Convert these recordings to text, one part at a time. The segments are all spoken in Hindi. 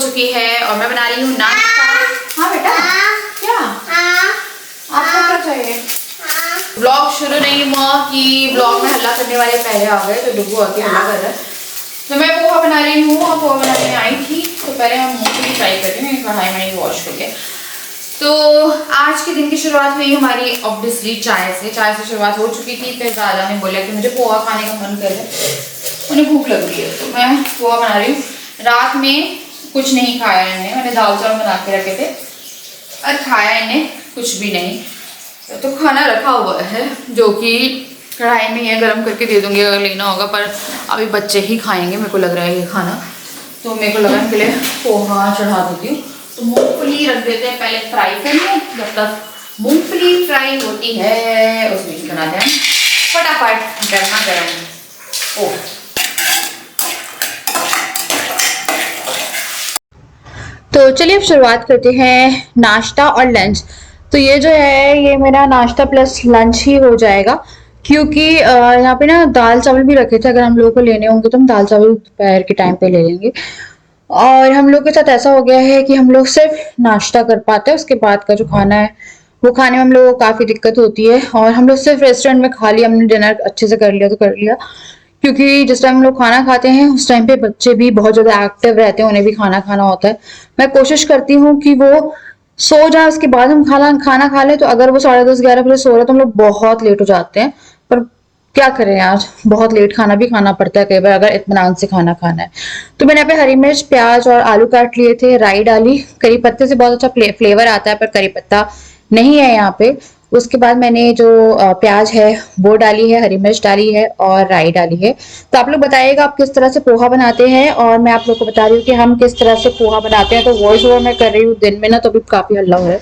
चुकी है और मैं बना रही हूँ नाश्ता। हाँ बेटा, क्या आपको क्या चाहिए? ब्लॉग शुरू नहीं हुआ कि ब्लॉग में हल्ला करने वाले पहले आ गए, तो डुगू आके हल्ला कर रहा है। तो मैं पोहा बना रही हूँ और पोहा बनाने आई थी तो पहले हम मूंगफली फ्राई कर रही हूँ। कढ़ाई मैंने वॉश कर लिया। तो आज के दिन की शुरुआत हुई हमारी ऑब्वियसली चाय से शुरुआत हो चुकी थी। फिर दादा ने बोला कि मुझे पोहा खाने का मन कर रहा है, उन्हें भूख लग रही है, तो मैं पोहा बना रही हूँ। रात में कुछ नहीं खाया इन्हें, मैंने दाल चावल बना के रखे थे और खाया इन्हें कुछ भी नहीं। तो खाना रखा हुआ है जो कि कढ़ाई में है, गर्म करके दे दूँगी अगर लेना होगा, पर अभी बच्चे ही खाएंगे मेरे को लग रहा है ये खाना। तो मेरे को लगा इनके लिए पोहा चढ़ा देती हूँ। तो मूंगफली रख देते हैं पहले फ्राई करने, जब तक मूंगफली फ्राई होती है उस बीच बनाते हैं फटाफट गर्मा गर्म। ओह तो चलिए अब शुरुआत करते हैं नाश्ता और लंच। तो ये जो है ये मेरा नाश्ता प्लस लंच ही हो जाएगा, क्योंकि यहाँ पे ना दाल चावल भी रखे थे। अगर हम लोगों को लेने होंगे तो हम दाल चावल दोपहर के टाइम पे ले लेंगे। और हम लोग के साथ ऐसा हो गया है कि हम लोग सिर्फ नाश्ता कर पाते हैं, उसके बाद का जो खाना है वो खाने में हम लोगों को काफ़ी दिक्कत होती है। और हम लोग सिर्फ रेस्टोरेंट में खा लिया, हमने डिनर अच्छे से कर लिया तो कर लिया, क्योंकि जिस टाइम हम लोग खाना खाते हैं उस टाइम पे बच्चे भी बहुत ज़्यादा एक्टिव रहते हैं, उन्हें भी खाना खाना होता है। मैं कोशिश करती हूँ कि वो सो जाए, उसके बाद हम खाना खा लें। तो अगर वो 10:30-11 बजे सो रहे तो हम लोग बहुत लेट हो जाते हैं। पर क्या करें यार, बहुत लेट खाना भी खाना पड़ता है कई बार अगर इत्मीनान से खाना खाना है। तो मैंने यहाँ पे हरी मिर्च, प्याज और आलू काट लिए थे, राई डाली। करी पत्ते से बहुत अच्छा फ्लेवर आता है, पर करी पत्ता नहीं है यहाँ पे। उसके बाद मैंने जो प्याज है वो डाली है, हरी मिर्च डाली है और राई डाली है। तो आप लोग बताइएगा आप किस तरह से पोहा बनाते हैं, और मैं आप लोग को बता रही हूँ कि हम किस तरह से पोहा बनाते हैं। तो वॉइस ओवर मैं कर रही हूँ दिन में ना, तो अभी काफी हल्ला हो रहा है।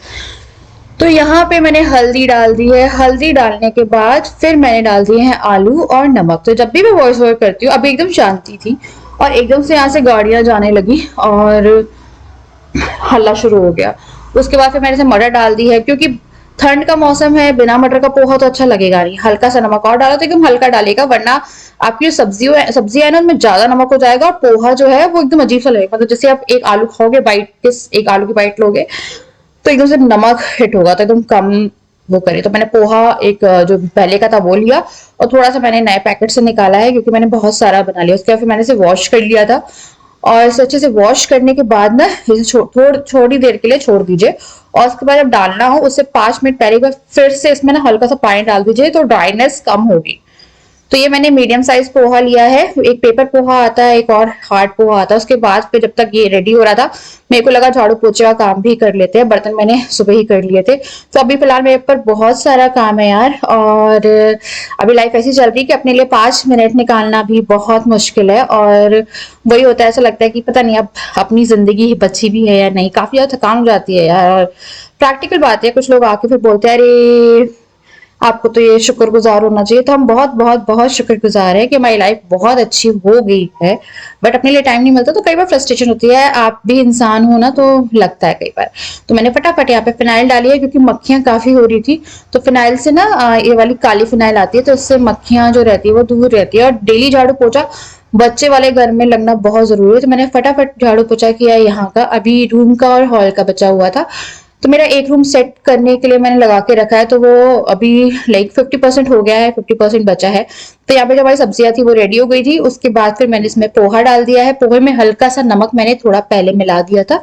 तो यहाँ पे मैंने हल्दी डाल दी है। हल्दी डालने के बाद फिर मैंने डाल दिए हैं आलू और नमक। तो जब भी मैं वॉइस ओवर करती हूँ, अभी एकदम शांति थी और एकदम से यहाँ से गाड़ियां जाने लगी और हल्ला शुरू हो गया। उसके बाद फिर मैंने मटर डाल दी है, क्योंकि ठंड का मौसम है, बिना मटर का पोहा तो अच्छा लगेगा नहीं। हल्का सा नमक और डालो तो एकदम हल्का डालेगा, वरना आपकी जो सब्जी है ना उनमें ज्यादा नमक हो जाएगा और पोहा जो है वो एकदम अजीब सा लगेगा। मतलब जैसे आप एक आलू खाओगे, एक आलू की बाइट लोगे तो एकदम से नमक हिट होगा, तो एकदम कम वो करे। तो मैंने पोहा एक जो पहले का था वो लिया और थोड़ा सा मैंने नए पैकेट से निकाला है, क्योंकि मैंने बहुत सारा बना लिया। उसके बाद फिर मैंने इसे वॉश कर लिया था, और इसे अच्छे से वॉश करने के बाद ना इसे थोड़ी देर के लिए छोड़ दीजिए। और उसके बाद जब डालना हो उससे 5 मिनट पहले एक बार फिर से इसमें ना हल्का सा पानी डाल दीजिए, तो ड्राइनेस कम होगी। तो ये मैंने मीडियम साइज पोहा लिया है। एक पेपर पोहा आता है, एक और हार्ड पोहा आता है। उसके बाद फिर जब तक ये रेडी हो रहा था, मेरे को लगा झाड़ू पोछे का काम भी कर लेते हैं। बर्तन मैंने सुबह ही कर लिए थे। तो अभी फिलहाल मेरे ऊपर बहुत सारा काम है यार, और अभी लाइफ ऐसी चल रही है कि अपने लिए 5 मिनट निकालना भी बहुत मुश्किल है। और वही होता है, ऐसा लगता है कि पता नहीं अब अपनी जिंदगी बची भी है या नहीं। काफी ज्यादा थकान हो जाती है यार। और प्रैक्टिकल बात है, कुछ लोग आके फिर बोलते हैं अरे आपको तो ये शुक्रगुजार होना चाहिए। तो हम बहुत बहुत बहुत शुक्रगुजार है कि हमारी लाइफ बहुत अच्छी हो गई है, बट अपने लिए टाइम नहीं मिलता। तो कई बार फ्रस्ट्रेशन होती है, आप भी इंसान हो ना, तो लगता है कई बार। तो मैंने फटाफट यहाँ पे फिनाइल डाली है, क्योंकि मक्खियां काफी हो रही थी। तो फिनाइल से ना ये वाली काली फिनाइल आती है, तो इससे मक्खियां जो रहती है वो दूर रहती है। और डेली झाड़ू पोछा बच्चे वाले घर में लगना बहुत जरूरी है। तो मैंने फटाफट झाड़ू पोछा किया यहाँ का। अभी रूम का और हॉल का बचा हुआ था, तो मेरा एक रूम सेट करने के लिए मैंने लगा के रखा है। तो वो अभी लाइक 50% हो गया है, 50% बचा है। तो यहाँ पे जो हमारी सब्जियां थी वो रेडी हो गई थी। उसके बाद फिर मैंने इसमें पोहा डाल दिया है। पोहे में हल्का सा नमक मैंने थोड़ा पहले मिला दिया था।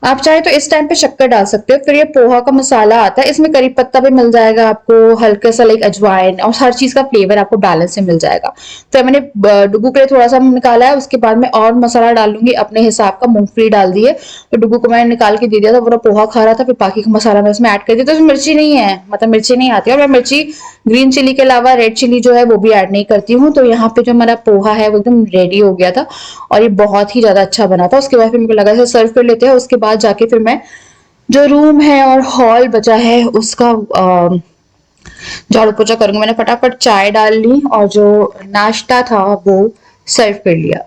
आप चाहे तो इस टाइम पे शक्कर डाल सकते हो। फिर ये पोहा का मसाला आता है, इसमें करी पत्ता भी मिल जाएगा आपको, हल्का सा लाइक अजवाइन, और हर चीज का फ्लेवर आपको बैलेंस से मिल जाएगा। तो मैंने डुगू के लिए थोड़ा सा निकाला है। उसके बाद मैं और मसाला डालूंगी अपने हिसाब का। मूंगफली डाल दी है, तो डुगू को मैंने निकाल के दे दिया था, पूरा पोहा खा रहा था। फिर बाकी का मसाला मैं उसमें ऐड कर दिया। तो उसमें मिर्ची नहीं है, मतलब मिर्ची नहीं आती है, और मैं मिर्ची ग्रीन चिली के अलावा रेड चिली जो है वो भी ऐड नहीं करती हूँ। तो यहाँ पे जो हमारा पोहा है वो एकदम रेडी हो गया था और ये बहुत ही ज्यादा अच्छा बना था। उसके बाद फिर मेरे को लगा इसे सर्व कर लेते हैं। उसके बाद जाके फिर मैं जो रूम है और हॉल बचा है उसका झाड़ू पोछा करूंगी। मैंने फटाफट चाय डाल ली और जो नाश्ता था वो सर्व कर लिया।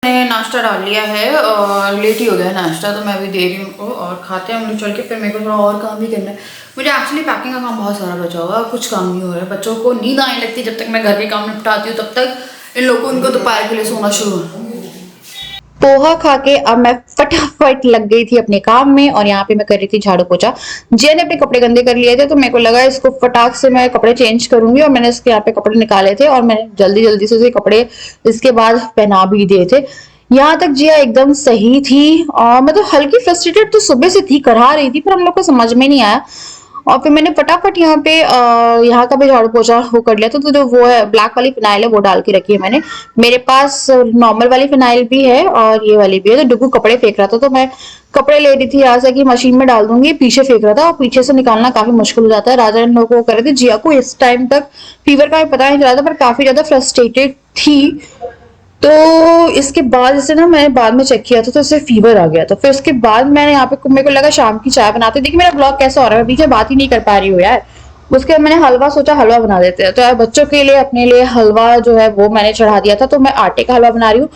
मैंने नाश्ता डाल लिया है और लेट ही हो गया नाश्ता, तो मैं अभी दे रही हूँ उनको और खाते हैं हम लोग चल के। फिर मेरे को थोड़ा और काम भी करना है। मुझे एक्चुअली पैकिंग का काम बहुत सारा बचा हुआ है, कुछ काम नहीं हो रहा है। बच्चों को नींद आने लगती है, जब तक मैं घर के काम निपटाती हूँ तब तक इन लोगों को उनको दोपहर के लिए सोना शुरू पोहा खा के अब मैं फटाफट लग गई थी अपने काम में, और यहाँ पे मैं कर रही थी झाड़ू पोछा। जिया ने अपने कपड़े गंदे कर लिए थे, तो मेरे को लगा इसको फटाक से मैं कपड़े चेंज करूंगी, और मैंने इसके यहाँ पे कपड़े निकाले थे और मैंने जल्दी जल्दी से उसे कपड़े इसके बाद पहना भी दिए थे। यहाँ तक जिया एकदम सही थी, और मैं तो हल्की फ्रस्ट्रेटेड तो सुबह से थी, करा रही थी, पर हम लोग को समझ में नहीं आया। और फिर मैंने फटाफट यहाँ पे यहाँ का भी झाड़ू पोछा वो कर लिया था। तो जो वो है ब्लैक वाली फिनाइल है वो डाल के रखी है मैंने। मेरे पास नॉर्मल वाली फिनाइल भी है और ये वाली भी है। तो डुगू कपड़े फेंक रहा था, तो मैं कपड़े ले रही थी यहाँ से कि मशीन में डाल दूंगी, पीछे फेंक रहा था, और पीछे से निकालना काफी मुश्किल हो जाता है। राजा इन लोगों को कर रहे थे। जिया को इस टाइम तक फीवर का भी पता नहीं चला था, पर काफी ज्यादा फ्रस्ट्रेटेड थी। तो इसके बाद जैसे ना मैंने बाद में चेक किया था, तो इसे फीवर आ गया था। फिर उसके बाद मैंने यहाँ पे मेरे को लगा शाम की चाय बनाते। देखिए मेरा ब्लॉग कैसा हो रहा है, बीच में बात ही नहीं कर पा रही हूँ यार। उसके बाद मैंने हलवा सोचा, हलवा बना देते हैं। तो यार बच्चों के लिए अपने लिए हलवा जो है वो मैंने चढ़ा दिया था। तो मैं आटे का हलवा बना रही हूँ।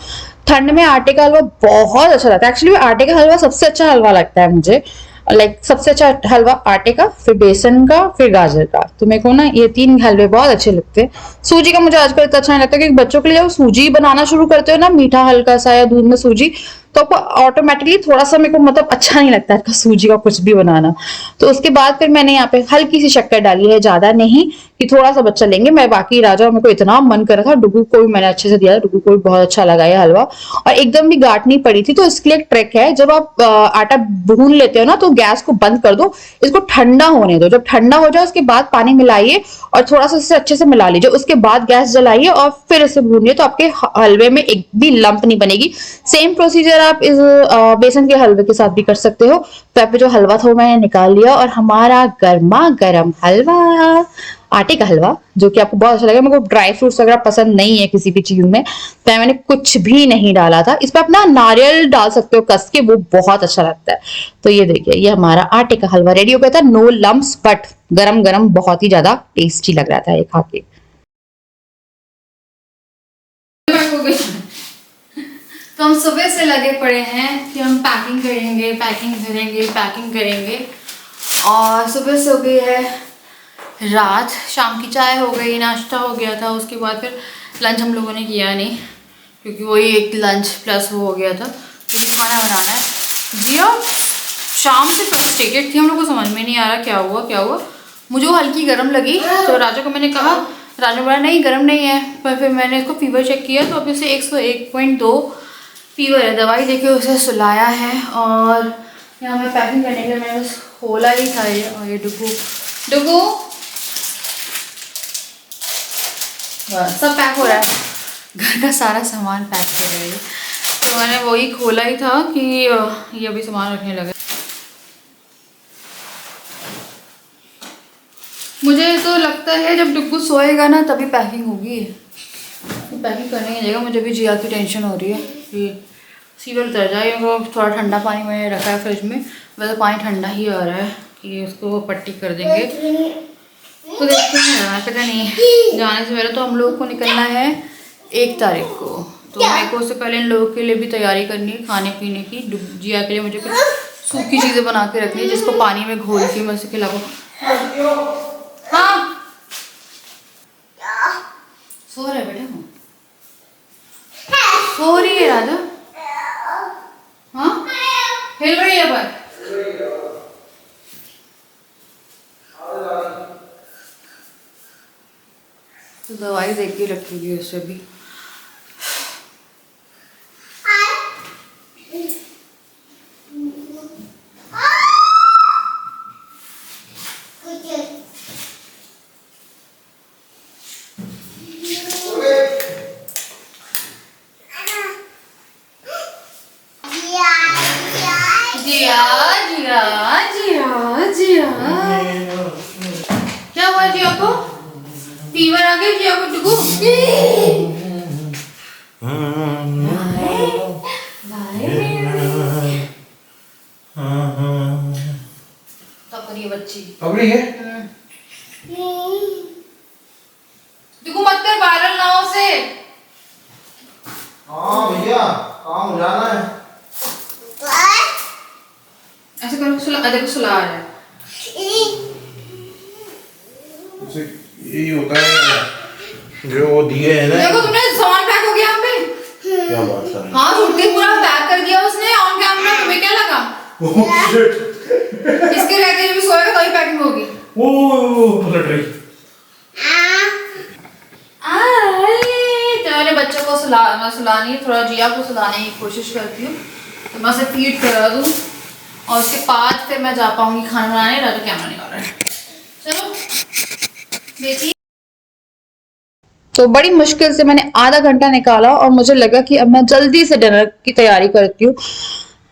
ठंड में आटे का हलवा बहुत अच्छा लगता है। एक्चुअली आटे का हलवा सबसे अच्छा हलवा लगता है मुझे। लाइक सबसे अच्छा हलवा आटे का, फिर बेसन का, फिर गाजर का। तो मेरे को ना ये 3 हलवे बहुत अच्छे लगते हैं। सूजी का मुझे आजकल इतना अच्छा नहीं लगता, क्योंकि बच्चों के लिए जब सूजी बनाना शुरू करते हो ना, मीठा हल्का सा या दूध में सूजी, तो आपको ऑटोमेटिकली थोड़ा सा मेरे को मतलब अच्छा नहीं लगता है सूजी का कुछ भी बनाना। तो उसके बाद फिर मैंने यहाँ पे हल्की सी शक्कर डाली है, ज्यादा नहीं, कि थोड़ा सा बच्चा लेंगे। मैं बाकी राजा, मेरे को इतना मन कर रहा था, डुगू को भी मैंने अच्छे से दिया था, डुगू को भी बहुत अच्छा लगा ये हलवा, और एकदम भी गांठ नहीं पड़ी थी। तो इसके लिए एक ट्रिक है, जब आप आटा भून लेते हो ना, तो गैस को बंद कर दो, इसको ठंडा होने दो। जब ठंडा हो जाए उसके बाद पानी मिलाइए और थोड़ा सा इसे अच्छे से मिला लीजिए। उसके बाद गैस जलाइए और फिर इसे भूनिए, तो आपके हलवे में एक भी लंप नहीं बनेगी। सेम प्रोसीजर आप इस बेसन के हलवे के साथ भी कर सकते हो। तो यहाँ पे जो हलवा था वो मैंने निकाल लिया, और हमारा गर्मा गर्म हलवा, आटे का हलवा, जो कि आपको बहुत अच्छा लगेगा। मेरे को ड्राई फ्रूट्स वगैरह पसंद नहीं है किसी भी चीज में, तो मैंने कुछ भी नहीं डाला था। इस पर अपना नारियल डाल सकते हो कस के, वो बहुत अच्छा लगता है। तो ये देखिए, ये हमारा आटे का हलवा रेडी हो गया था। नो लम्प्स, बट गरम गरम बहुत ही ज्यादा टेस्टी लग रहा था ये खा के। तो हम सुबह से लगे पड़े हैं कि हम पैकिंग करेंगे, पैकिंग करेंगे, पैकिंग करेंगे। और सुबह से हो गई है रात, शाम की चाय हो गई, नाश्ता हो गया था। उसके बाद फिर लंच हम लोगों ने किया नहीं, क्योंकि वही एक लंच प्लस वो हो गया था। तो खाना बनाना है। जिया शाम से फ्रस्ट्रेटेड थी, हम लोग को समझ में नहीं आ रहा क्या हुआ क्या हुआ। मुझे वो हल्की गर्म लगी, तो राजा को मैंने कहा, राजा बोला नहीं गर्म नहीं है। पर फिर मैंने इसको फीवर चेक किया, तो अभी उसे 101.2 फीवर है। दवाई देके उसे सुलाया है। और यहाँ मैं पैकिंग करने के लिए मैंने बस खोला ही था ये। और ये डुगू डुगू सब पैक हो रहा है, घर का सारा सामान पैक हो रहा है। तो मैंने वही खोला ही था कि ये अभी सामान रखने लगा। मुझे तो लगता है जब डुगू सोएगा ना तभी पैकिंग होगी। पैकिंग करने की जगह मुझे भी जिया की टेंशन हो रही है कि फीवर उतर जाए। थोड़ा ठंडा पानी मैंने रखा है फ्रिज में, वैसे पानी ठंडा ही आ रहा है, कि उसको पट्टी कर देंगे। तो देखते हैं यार, पता नहीं। जाने से पहले तो हम लोग को निकलना है 1 तारीख को। तो मेरे को उससे पहले इन लोगों के लिए भी तैयारी करनी है खाने पीने की। जिया के लिए मुझे कुछ सूखी चीज़ें बना के रखनी है, जिसको पानी में घोल के मैं उसे खिलाऊँ। हाँ सो रहा है बेटा, हूँ सो रही है राजा। हाँ हिल रही है पर। तो दवाई देख के रखी उससे भी। क्या हुआ जी आपको? फीवर आ गया जी आपको? डुगू तकड़ी बच्ची तगड़ी है। डुगू मत कर, वायरल ना हो से। हाँ भैया काम हो जाना है। ऐसे करो, सुला, देखो सुला रहा है। उसे यही होता है जो वो दिए है ना। देखो तुमने सामान पैक हो गया यहाँ पे। क्या बात है। हाँ सूटकेस पूरा पैक इसके रहते जब सोएगा तभी पैकिंग होगी। पलट रही। तो मैंने बच्चों को मैं सुलानी थोड़ा जिया को सुलाने की कोशिश करती हूँ, तो मैं उसे फीड करा दूँ और उसके बाद फिर मैं जा पाऊंगी खाना बनाने। राजू कैमरा निकाल रहा है। चलो बेटी। तो बड़ी मुश्किल से मैंने आधा घंटा निकाला और मुझे लगा कि अब मैं जल्दी से डिनर की तैयारी करती हूँ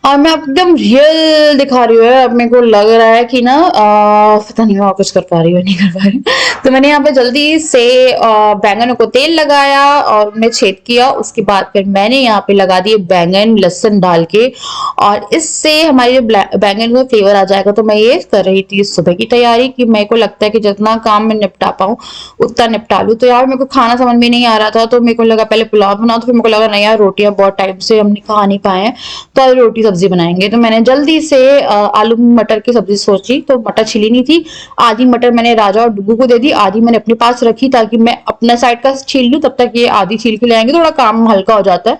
और मैं एकदम रियल दिखा रही हूँ। अब मेरे को लग रहा है कि ना पता नहीं और कुछ कर पा रही हूँ नहीं कर पा रही हूँ। तो मैंने यहाँ पे जल्दी से बैंगनों को तेल लगाया और उन्हें छेद किया। उसके बाद फिर मैंने यहाँ पे लगा दिए बैंगन लहसुन डाल के, और इससे हमारे जो बैंगन में फ्लेवर आ जाएगा। तो मैं ये कर रही थी सुबह की तैयारी कि मेरे को लगता है कि जितना काम मैं निपटा पाऊँ उतना निपटा लूँ। तो यार मेरे को खाना समझ में नहीं आ रहा था, तो मेरे को लगा पहले पुलाव बनाओ, तो फिर मेरे को लगा नहीं यार रोटियां बहुत टाइम से हमने खा नहीं पाए हैं, तो आज रोटी सब्जी बनाएंगे। तो मैंने जल्दी से आलू मटर की सब्जी सोची, तो मटर छिली नहीं थी। आधी मटर मैंने राजा और डुगू को दे दी, आधी मैंने अपने पास रखी ताकि मैं अपना साइड का छील लूं, तब तक ये आधी छील के ले आएंगे, थोड़ा काम हल्का हो जाता है।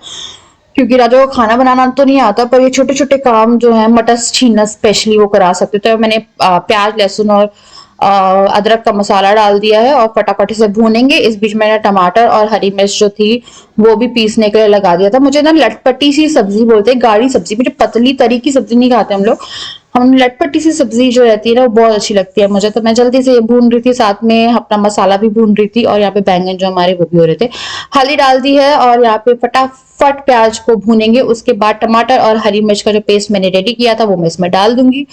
क्योंकि राजा को खाना बनाना तो नहीं आता, पर ये छोटे छोटे काम जो है मटर छीलना स्पेशली वो करा सकते। तो मैंने प्याज लहसुन और अदरक का मसाला डाल दिया है और फटाफट से भूनेंगे। इस बीच मैंने टमाटर और हरी मिर्च जो थी वो भी पीसने के लिए लगा दिया था। मुझे ना लटपटी सी सब्जी बोलते हैं, गाढ़ी सब्जी, मुझे पतली तरी की सब्जी नहीं खाते हम लटपटी सी सब्जी जो रहती है ना वो बहुत अच्छी लगती है मुझे। तो मैं जल्दी से ये भून रही थी, साथ में अपना मसाला भी भून रही थी और यहाँ पे बैंगन जो हमारे वो भी हो रहे थे। हल्दी डाल दी है और यहाँ पे फटाफट प्याज को भूनेंगे। उसके बाद टमाटर और हरी मिर्च का जो पेस्ट मैंने रेडी किया था वो मैं इसमें डाल दूंगी।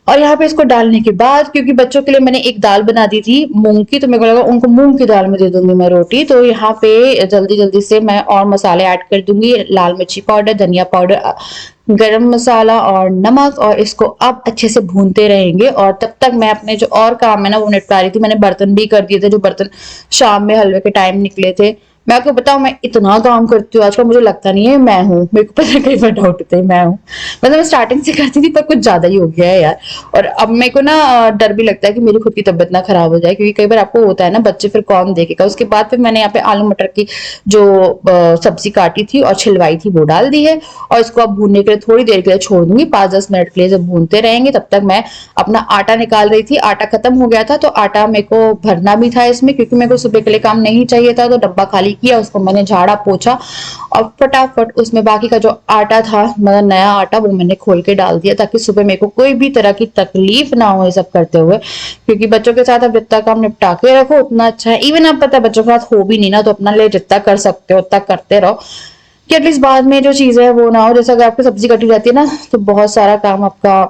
और यहाँ पे इसको डालने के बाद, क्योंकि बच्चों के लिए मैंने एक दाल बना दी थी मूंग की, तो मेरे को लगा उनको मूंग की दाल में दे दूंगी मैं रोटी। तो यहाँ पे जल्दी जल्दी से मैं और मसाले ऐड कर दूंगी, लाल मिर्ची पाउडर, धनिया पाउडर, गरम मसाला और नमक, और इसको अब अच्छे से भूनते रहेंगे। और तब तक मैं अपने जो और काम है ना वो निपटा रही थी। मैंने बर्तन भी कर दिए थे, जो बर्तन शाम में हलवे के टाइम निकले थे। मैं आपको बताऊं, मैं इतना काम करती हूँ आजकल, मुझे लगता नहीं है मैं हूँ। मेरे को पता कई बार डाउट होता है मैं हूँ, मतलब मैं स्टार्टिंग से करती थी पर कुछ ज्यादा ही हो गया है यार। और अब मेरे को ना डर भी लगता है कि मेरी खुद की तबीयत ना खराब हो जाए, क्योंकि कई बार आपको होता है ना बच्चे फिर कौन देखेगा। उसके बाद फिर मैंने यहाँ पे आलू मटर की जो सब्जी काटी थी और छिलवाई थी वो डाल दी है, और इसको अब भूनने के लिए थोड़ी देर के लिए छोड़ दूंगी, 5-10 मिनट के लिए। जब भूनते रहेंगे तब तक मैं अपना आटा निकाल रही थी। आटा खत्म हो गया था तो आटा मेरे को भरना भी था इसमें, क्योंकि मेरे को सुबह के लिए काम नहीं चाहिए था। तो डब्बा खाली किया, उसको मैंने झाड़ा पोछा और फटाफट उसमें बाकी का जो आटा था, मतलब नया आटा, वो मैंने खोल के डाल दिया, ताकि सुबह मेरे को कोई भी तरह की तकलीफ ना हो ये सब करते हुए। क्योंकि बच्चों के साथ आप जितना काम निपटा के रखो उतना अच्छा है। इवन आप पता है बच्चों के साथ हो भी नहीं ना, तो अपना लिए जितना कर सकते हो उतना करते रहो, कि एटलीस्ट बाद में जो चीजें है वो ना हो। जैसे अगर आपकी सब्जी कटी जाती है ना तो बहुत सारा काम आपका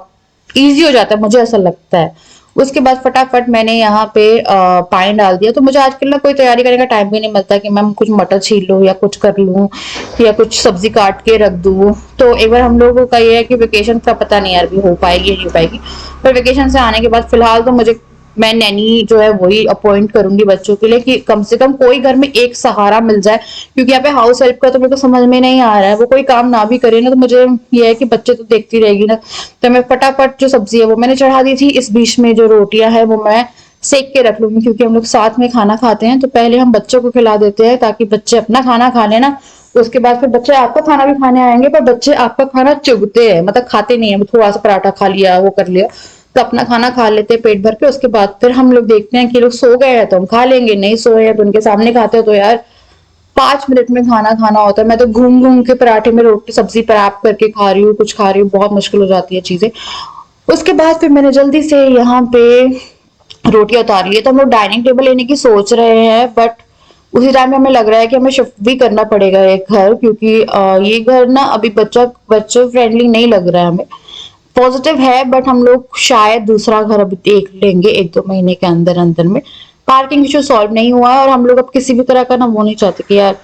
इजी हो जाता है, मुझे ऐसा लगता है। उसके बाद फटाफट मैंने यहाँ पे पानी डाल दिया। तो मुझे आजकल ना कोई तैयारी करने का टाइम भी नहीं मिलता कि मैं कुछ मटर छील लूँ या कुछ कर लूँ या कुछ सब्जी काट के रख दूँ। तो एक बार हम लोगों का ये है कि वेकेशन का पता नहीं यार भी हो पाएगी नहीं हो पाएगी, पर वेकेशन से आने के बाद फिलहाल तो मैं नैनी जो है वही अपॉइंट करूंगी बच्चों के लिए, कि कम से कम कोई घर में एक सहारा मिल जाए। क्योंकि यहाँ पे हाउस हेल्प का तो मेरे को समझ में नहीं आ रहा है, वो कोई काम ना भी करे ना तो मुझे ये है कि बच्चे तो देखती रहेगी ना। तो मैं फटाफट जो सब्जी है वो मैंने चढ़ा दी थी। इस बीच में जो रोटियां है वो मैं सेक के रख लूंगी, क्योंकि हम लोग साथ में खाना खाते हैं। तो पहले हम बच्चों को खिला देते हैं ताकि बच्चे अपना खाना खा लेना, उसके बाद फिर बच्चे आपका खाना भी खाने आएंगे। पर बच्चे आपका खाना चुगते हैं, मतलब खाते नहीं है। थोड़ा सा पराठा खा लिया, वो कर लिया, तो अपना खाना खा लेते हैं पेट भर के। उसके बाद फिर हम लोग देखते हैं कि लोग सो गए हैं तो हम खा लेंगे, नहीं सोए हैं तो उनके सामने खाते हैं। तो यार 5 मिनट में खाना खाना होता है। मैं तो घूम घूम के पराठे में रोटी सब्जी पैक करके खा रही हूँ, कुछ खा रही हूँ, बहुत मुश्किल हो जाती है चीजें। उसके बाद फिर मैंने जल्दी से यहाँ पे रोटियां उतार ली। तो हम लोग डाइनिंग टेबल लेने की सोच रहे हैं, बट उसी टाइम हमें लग रहा है कि हमें शिफ्ट भी करना पड़ेगा एक घर, क्योंकि ये घर ना अभी बच्चों फ्रेंडली नहीं लग रहा है हमें। पॉजिटिव है बट हम लोग शायद दूसरा घर अभी देख लेंगे 1-2 महीने के अंदर अंदर में। पार्किंग इशू सॉल्व नहीं हुआ है और हम लोग अब किसी भी तरह का ना वो नहीं चाहते कि यार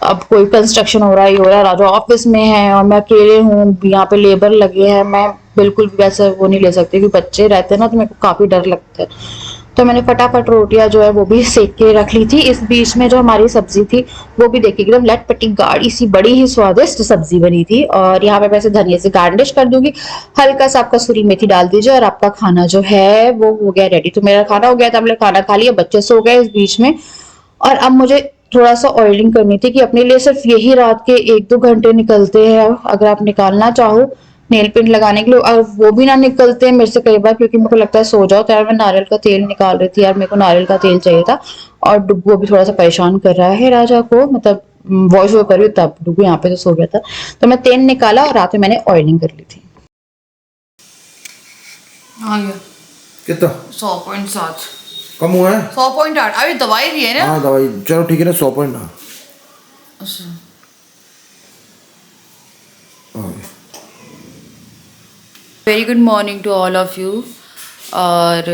अब कोई कंस्ट्रक्शन हो रहा है, हो रहा है। राजा ऑफिस में है और मैं अकेले हूँ, यहाँ पे लेबर लगे हैं। मैं बिल्कुल भी वैसे वो नहीं ले सकती, क्योंकि बच्चे रहते हैं ना तो मेरे को काफी डर लगता है। तो मैंने फटाफट रोटियां जो है वो भी सेक के रख ली थी। इस बीच में जो हमारी सब्जी थी वो भी देखिए एकदम लटपटी गाढ़ी सी बड़ी ही स्वादिष्ट सब्जी बनी थी। और यहाँ पे वैसे धनिया से गार्निश कर दूंगी, हल्का सा आपका कसूरी मेथी डाल दीजिए और आपका खाना जो है वो हो गया रेडी। तो मेरा खाना हो गया था, हमने खाना खा लिया, बच्चे सो गए इस बीच में। और अब मुझे थोड़ा सा ऑयलिंग करनी थी, कि अपने लिए सिर्फ यही रात के 1-2 घंटे निकलते हैं। अगर आप निकालना चाहो नेल पेंट लगाने के लिए, और वो भी ना निकलते हैं मेरे से कई बार, क्योंकि मेरे को लगता है सो जाओ। तो यार मैं नारियल का तेल निकाल रही थी यार, मेरे को नारियल का तेल चाहिए था। और डुग्गू अभी थोड़ा सा परेशान कर रहा है राजा को, मतलब वॉइस ओवर कर रही हूँ तब डुग्गू यहाँ पे तो सो गया था। तो मैं तेल निकाला और रात में मैंने ऑयलिंग कर ली थी। आ गया कितना 100.7 कम हुआ है? 100.8 अभी दवाई दी है ना। हाँ दवाई, चलो ठीक है ना, 100.8। अच्छा very good morning to all of you. और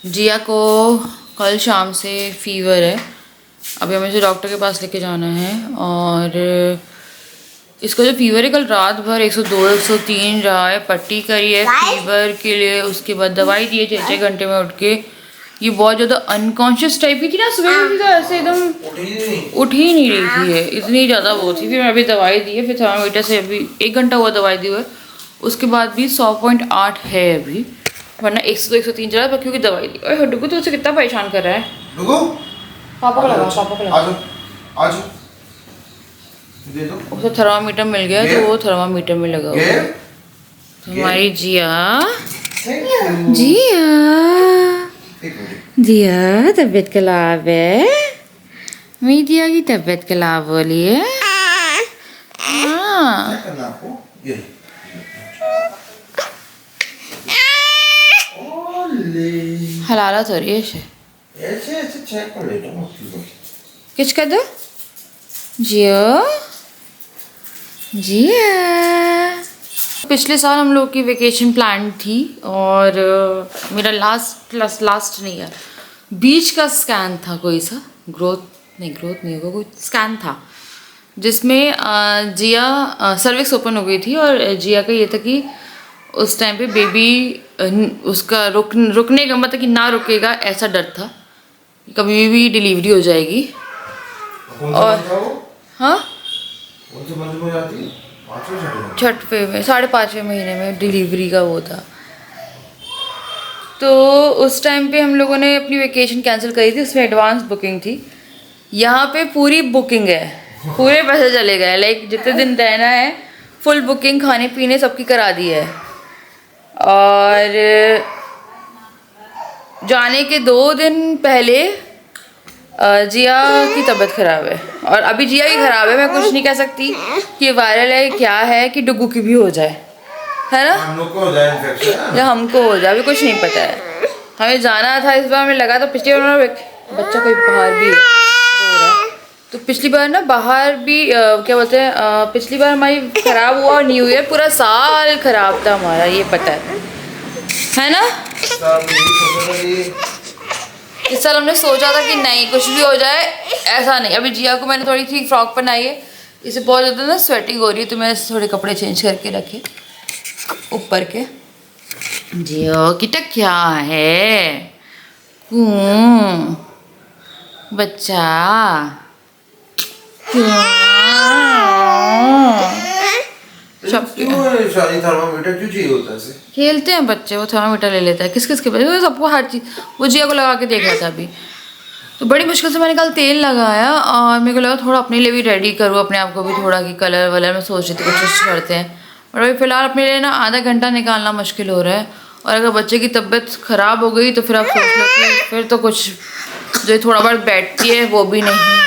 जिया को कल शाम से फीवर है, अभी हमें इसे डॉक्टर के पास लेके जाना है। और इसका जो फीवर है कल रात भर 102 103 रहा है, पट्टी करी है फीवर के लिए, उसके बाद दवाई दी है 6 घंटे में उठ के। ये बहुत ज़्यादा अनकॉन्शियस टाइप की थी ना, सुबह उठी तो ऐसे एकदम उठ ही नहीं रही थी, है इतनी ज़्यादा वो थी। फिर मैं अभी दवाई दी है, फिर थर्मामीटर से अभी 1 घंटा हुआ दवाई दी हुआ है, उसके बाद भी 100.8 है अभी, वरना 102 103 चला था क्योंकि दवाई दी। और डुगू तो उसे कितना परेशान कर रहा है। रुको, पापा को लगा, पापा को लगा। आज दे दो। उसे थर्मामीटर मिल गया तो वो थर्मामीटर में लगा हुआ है। हमारी जिया जिया जिया तबीयत खराब है, मेरी जिया की तबीयत खराब हो रही है। हाँ करना आपको ये हलाला तो रही है इसे, ऐसे ऐसे चेक कर लेता हूँ। किस कर दो जिया जिया। पिछले साल हम लोग की वेकेशन प्लान थी और मेरा लास्ट नहीं है, बीच का स्कैन था कोई सा, ग्रोथ नहीं होगा, कोई स्कैन था जिसमें जिया सर्विक्स ओपन हो गई थी। और जिया का ये था कि उस टाइम पे बेबी उसका रुकने का मतलब कि ना रुकेगा, ऐसा डर था, कभी भी डिलीवरी हो जाएगी। और हाँ छठवें में 5.5वें महीने में डिलीवरी का वो था। तो उस टाइम पे हम लोगों ने अपनी वेकेशन कैंसिल करी थी, उसमें एडवांस बुकिंग थी। यहाँ पे पूरी बुकिंग है, पूरे पैसे चले गए, लाइक जितने दिन रहना है फुल बुकिंग, खाने पीने सबकी करा दी है। और जाने के 2 दिन पहले जिया की तबीयत ख़राब है, और अभी जिया की ख़राब है, मैं कुछ नहीं कह सकती कि वायरल है क्या है, कि डुगू की भी हो जाए, है ना, हम लोग को हो जाए इन्फेक्शन, या हमको हो जाए, अभी कुछ नहीं पता है। हमें जाना था इस बार, हमें लगा था पिछली बार बच्चा कोई बाहर भी है, तो पिछली बार ना बाहर भी क्या बोलते हैं, पिछली बार हमारी ख़राब हुआ और न्यू ईयर पूरा साल ख़राब था हमारा, ये पता है ना। इस साल हमने सोचा था कि नहीं कुछ भी हो जाए, ऐसा नहीं। अभी जिया को मैंने थोड़ी सी फ्रॉक पहनाई है, इसे बहुत ज़्यादा ना स्वेटिंग हो रही है, तो मैंने थोड़े कपड़े चेंज करके रखे ऊपर के। जिया किटा क्या है बच्चा, सारी थर्मामीटर क्यों चाहिए होता है ऐसे? खेलते हैं बच्चे, वो थर्मामीटर ले लेता है, किस के बच्चे सबको हर चीज़। वो जिया को लगा के देख रहा था अभी, तो बड़ी मुश्किल से मैंने कल तेल लगाया और मेरे को लगा थोड़ा अपने लिए भी रेडी करूँ, अपने आप को भी थोड़ा कि कलर वलर में सोच रही थी कुछ करते हैं। और अभी फ़िलहाल अपने लिए ना आधा घंटा निकालना मुश्किल हो रहा है, और अगर बच्चे की तबीयत ख़राब हो गई तो फिर आप सोच लो कि फिर तो कुछ जो थोड़ा बहुत बैठती है वो भी नहीं।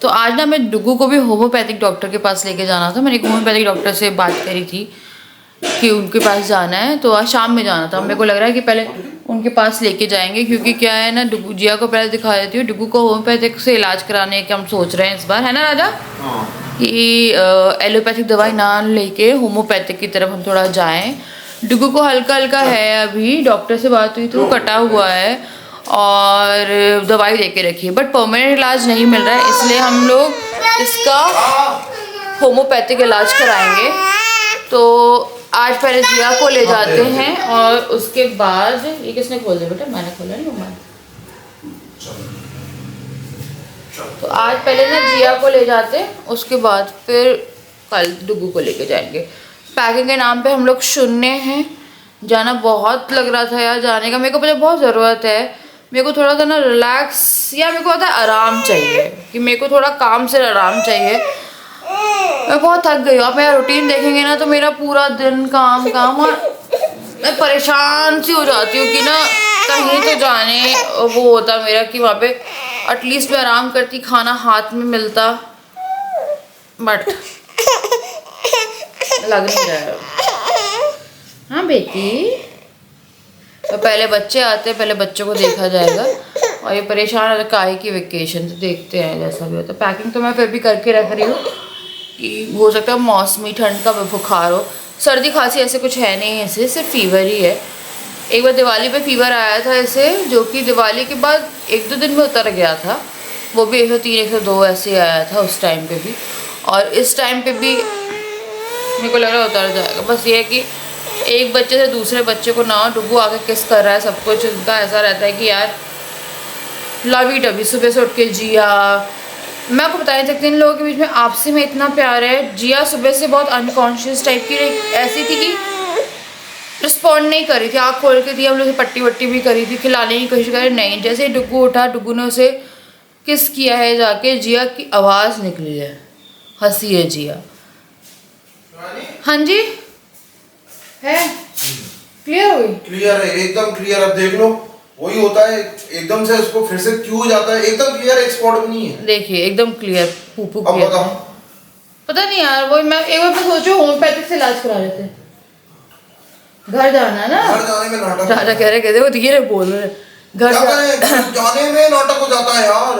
तो आज ना मैं डुगू को भी होम्योपैथिक डॉक्टर के पास लेके जाना था, मैंने एक होम्योपैथिक डॉक्टर से बात करी थी कि उनके पास जाना है, तो आज शाम में जाना था। मेरे को लग रहा है कि पहले उनके पास लेके जाएंगे, क्योंकि क्या है ना, डुगू जिया को पहले दिखा देती हूँ, डुगू को होम्योपैथिक से इलाज कराने के हम सोच रहे हैं इस बार, है ना राजा, कि एलोपैथिक दवाई ना लेके होम्योपैथिक की तरफ हम थोड़ा जाएँ। डुगू को हल्का हल्का है, अभी डॉक्टर से बात हुई तो कटा हुआ है और दवाई दे के रखी है, बट परमानेंट इलाज नहीं मिल रहा है, इसलिए हम लोग इसका होम्योपैथिक इलाज कराएंगे। तो आज पहले जिया को ले जाते हैं और उसके बाद, ये किसने खोल दिया बेटा, मैंने खोला नहीं मम्मा। तो आज पहले ना जिया को ले जाते हैं, उसके बाद फिर कल डुगू को लेके जाएंगे। पैकिंग के नाम पे हम लोग शून्य हैं, जाना बहुत लग रहा था यार जाने का, मेरे को मुझे बहुत ज़रूरत है, मेरे को थोड़ा सा ना रिलैक्स, या मेरे को होता है आराम चाहिए, कि मेरे को थोड़ा काम से आराम चाहिए। मैं बहुत थक गई हूँ। आप मेरा रूटीन देखेंगे ना तो मेरा पूरा दिन काम काम, और मैं परेशान सी हो जाती हूँ कि ना कहीं तो जाने वो होता मेरा कि वहाँ पे एटलीस्ट मैं आराम करती, खाना हाथ में मिलता, बट लग नहीं रहा है। हाँ बेटी, तो पहले बच्चे आते हैं, पहले बच्चों को देखा जाएगा, और ये परेशान है काहे की वेकेशन, तो देखते हैं जैसा भी होता है। पैकिंग तो मैं फिर भी करके रख रही हूँ कि हो सकता है मौसमी ठंड का बुखार हो, सर्दी खांसी ऐसे कुछ है नहीं, ऐसे सिर्फ फीवर ही है। एक बार दिवाली पे फीवर आया था ऐसे, जो कि दिवाली के बाद 1-2 दिन में उतर गया था, वो भी 103 102 ऐसे आया था उस टाइम पे भी, और इस टाइम पे भी मेरे को लग रहा है उतर जाएगा। बस ये है कि एक बच्चे से दूसरे बच्चे को ना डुगू आके किस कर रहा है, सब कुछ उनका ऐसा रहता है कि यार लवी डबी, सुबह से उठ के जिया, मैं आपको बता नहीं सकती इन लोगों के बीच में आपसी में इतना प्यार है। जिया सुबह से बहुत अनकॉन्शियस टाइप की ऐसी थी कि रिस्पॉन्ड नहीं करी थी, आँख खोल के थी, हम लोग से पट्टी वट्टी भी करी थी, खिलाने की कोशिश करी, नहीं। जैसे ही डुगू उठा, डुगू ने उसे किस किया है जाके, जिया की आवाज़ निकली है, हंसी है जिया। हाँ जी, है क्लियर हुई? क्लियर है, एकदम क्लियर। अब देख लो, वही होता है एकदम से उसको फिर से क्यों हो जाता है, एकदम क्लियर, एक स्पॉट भी नहीं है। देखिए एकदम क्लियर, फूफू अब किया बताओ। था। पता नहीं यार, वही मैं एक बार सोचो होम्योपैथिक से इलाज करा लेते। घर जाना ना, घर जाने में नाटक राजा कह रहे, कहते वो धीरे बोल रहे, घर क्या करें, जाने में नाटक हो जाता है यार।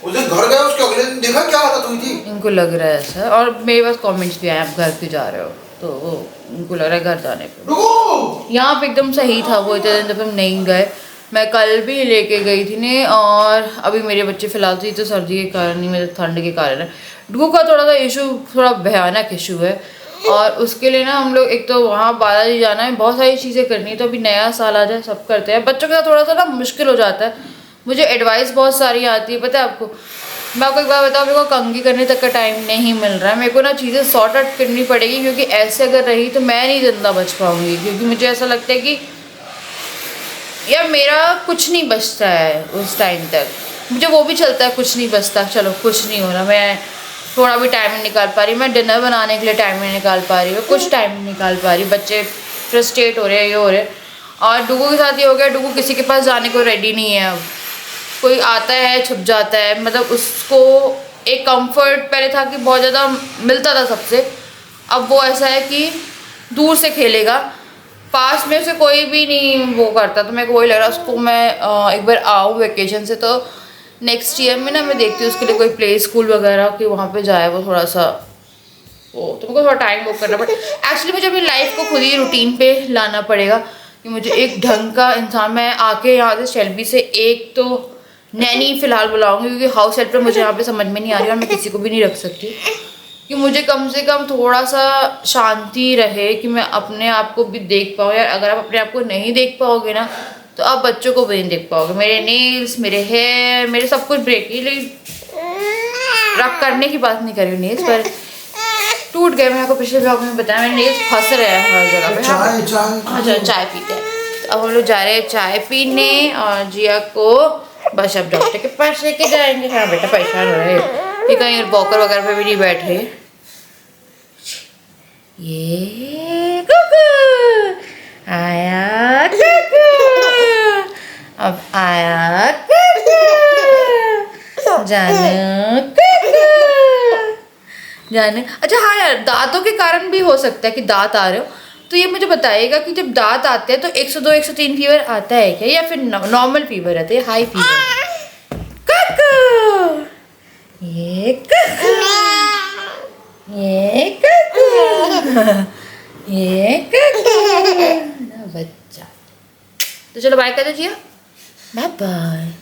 उस दिन घर गया, उसके अगले दिन देखा क्या हालत हुई थी। इनको लग रहा है ऐसा, और मेरे पास कमेंट्स भी आए आप घर क्यों जा रहे हो, तो वो इनको लग रहा है घर जाने पे। रुको, यहाँ पे एकदम सही था वो इतने दिन जब हम नहीं गए। मैं कल भी लेके गई थी ने, और अभी मेरे बच्चे फिलहाल तो ये तो सर्दी के कारण नहीं, मेरे ठंड के कारण है। डुगू का थोड़ा सा इशू, थोड़ा भयानक इशू है, और उसके लिए ना हम लोग एक तो वहाँ बालाजी जाना है, बहुत सारी चीज़ें करनी है, तो अभी नया साल आ जाए सब करते हैं। बच्चों के साथ थोड़ा सा ना मुश्किल हो जाता है, मुझे एडवाइस बहुत सारी आती है, पता है आपको। मैं आपको एक बार बताऊँ, मेरे को कंघी करने तक का टाइम नहीं मिल रहा है, मेरे को ना चीज़ें सॉर्ट आउट करनी पड़ेगी, क्योंकि ऐसे अगर रही तो मैं नहीं जिंदा बच पाऊँगी, क्योंकि मुझे ऐसा लगता है कि यार मेरा कुछ नहीं बचता है उस टाइम तक, मुझे वो भी चलता है कुछ नहीं बचता, चलो कुछ नहीं हो रहा, मैं थोड़ा भी टाइम नहीं निकाल पा रही, मैं डिनर बनाने के लिए टाइम नहीं निकाल पा रही हूँ, कुछ टाइम नहीं निकाल पा रही, बच्चे फ्रस्ट्रेट हो रहे हैं, ये हो रहे हैं। और डुगू के साथ ये हो गया, डुगू किसी के पास जाने को रेडी नहीं है, अब कोई आता है छुप जाता है, मतलब उसको एक कंफर्ट पहले था कि बहुत ज़्यादा मिलता था सबसे, अब वो ऐसा है कि दूर से खेलेगा, पास में से कोई भी नहीं वो करता। तो मेरे को वही लग रहा है उसको मैं एक बार आऊँ वेकेशन से, तो नेक्स्ट ईयर में ना मैं देखती हूँ उसके लिए कोई प्ले स्कूल वगैरह कि वहाँ पे जाए वो थोड़ा सा, वो तो मेरे को थोड़ा टाइम वो करना पड़े। एक्चुअली मुझे अपनी लाइफ को खुद ही रूटीन पे लाना पड़ेगा कि मुझे एक ढंग का इंसान, मैं आके यहाँ से शेल्बी से एक तो नैनी फ़िलहाल बुलाऊँगी, क्योंकि हाउस हेल्पर मुझे यहाँ पे समझ में नहीं आ रही, और मैं किसी को भी नहीं रख सकती, कि मुझे कम से कम थोड़ा सा शांति रहे, कि मैं अपने आप को भी देख पाऊँ। यार अगर आप अपने आप को नहीं देख पाओगे ना, तो आप बच्चों को भी नहीं देख पाओगे। मेरे नेल्स, मेरे हेयर, मेरे सब कुछ ब्रेक ही, लेकिन रख करने की बात नहीं कर रही हूँ, नेल्स पर टूट गए। मैं आपको पिछले ब्लॉग में बताया, मेरे नेल्स फंस रहे हैं हर जगह पे। अच्छा चाय पीते हैं, तो अब हम लोग जा रहे हैं चाय पीने, और जिया को बस अब डॉक्टर के पास लेके जाएंगे। हाँ बेटा परेशान हो रहे हैं, ये कहीं वॉकर वगैरह पे भी नहीं बैठे। ये कुकू आया, कुकू अब आया, कुकू जानू, कुकू जानू। अच्छा हाँ यार, दांतों के कारण भी हो सकता है कि दांत आ रहे हो, तो ये मुझे बताइएगा कि जब दांत आते हैं तो 102 103 फीवर आता है क्या, या फिर नॉर्मल फीवर रहता है, हाई फीवर? कुकू ये कुकू, ये कुकू, ये कुकू बच्चा। तो चलो बाय कर दीजिए, बाय बाय।